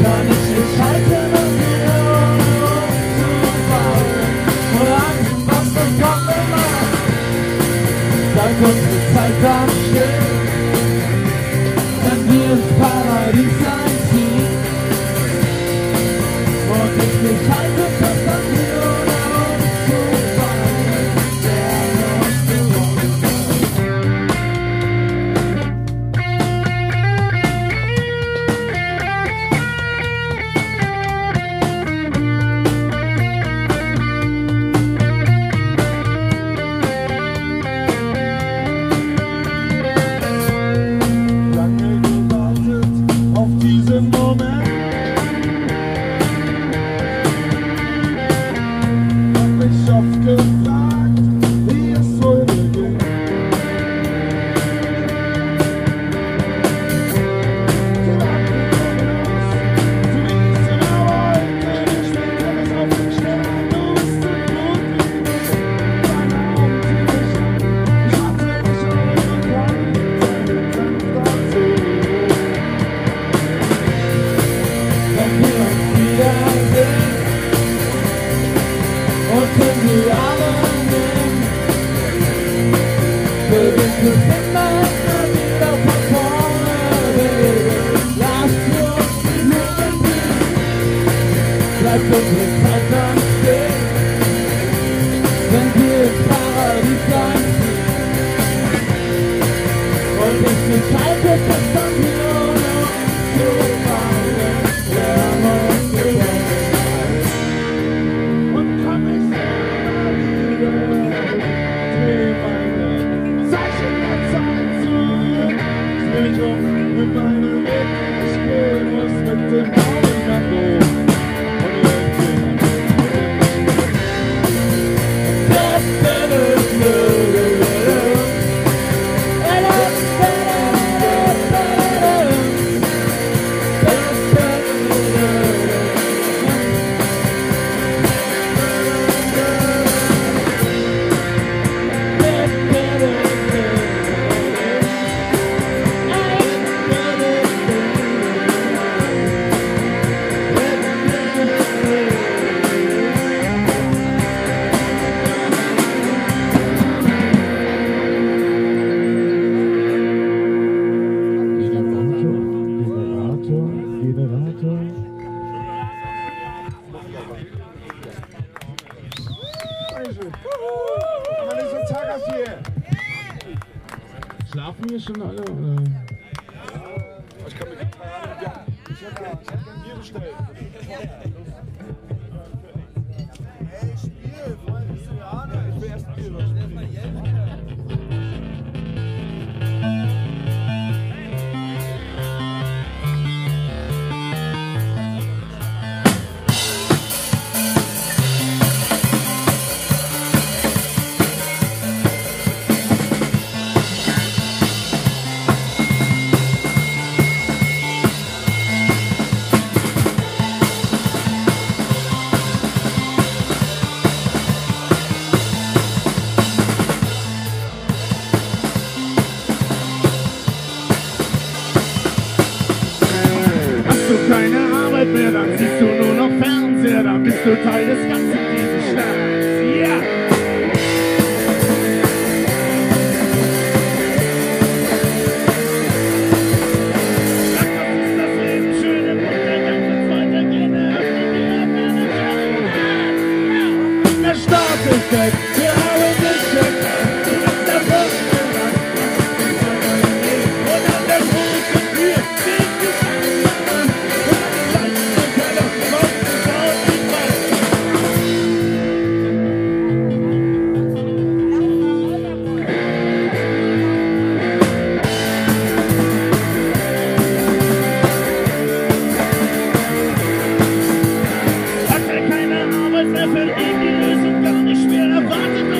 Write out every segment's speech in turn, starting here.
kann ich nicht halten und mir umzubauen. Und Angst, was das kommen mag, dank unsere Zeit dann still, wenn wir ins Paradies einziehen. Und ich nicht halte fest an mir oder umzubauen, der uns gewonnen. Schlafen wir schon alle? Oder? Ich kann mir ich hab ein Bier bestellt. Hey, Spiel, Freunde, bist du ja? Ich will erst ein Bier spielen. Keine Arbeit mehr, dann siehst du nur noch Fernseher, dann bist du Teil des ganzen dieses Sterns. Yeah! Das ist das Leben, schöne Mutter, dann wird's weitergehen, eröffnen wir eine der Start ist weg, wir haben dich weg, du bist der Fürste, und an der großen Tür steht die Lösung gar nicht mehr erwartet.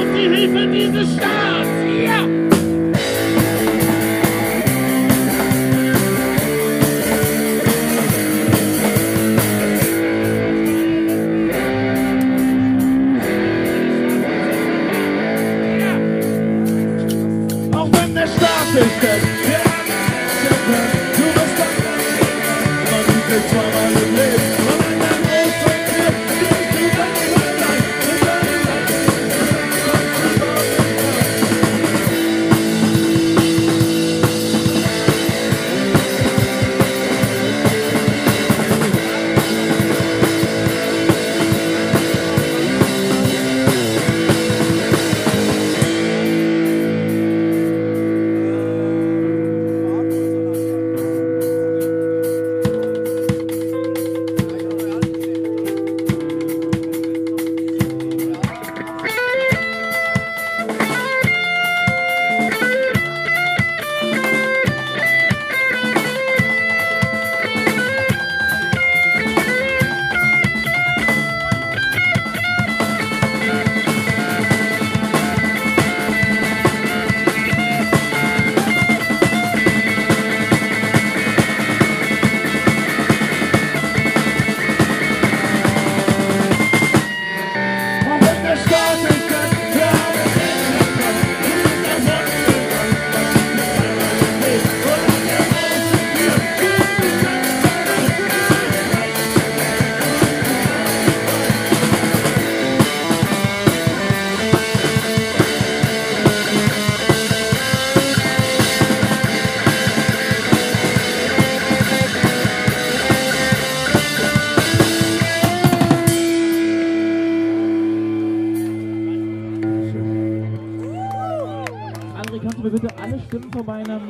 mir bitte alle Stimmen von meinem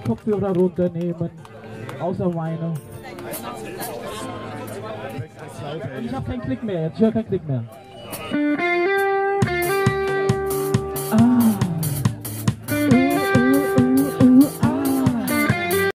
Kopfhörer runternehmen. Außer meine. Und ich habe keinen Klick mehr jetzt. Ich höre keinen Klick mehr.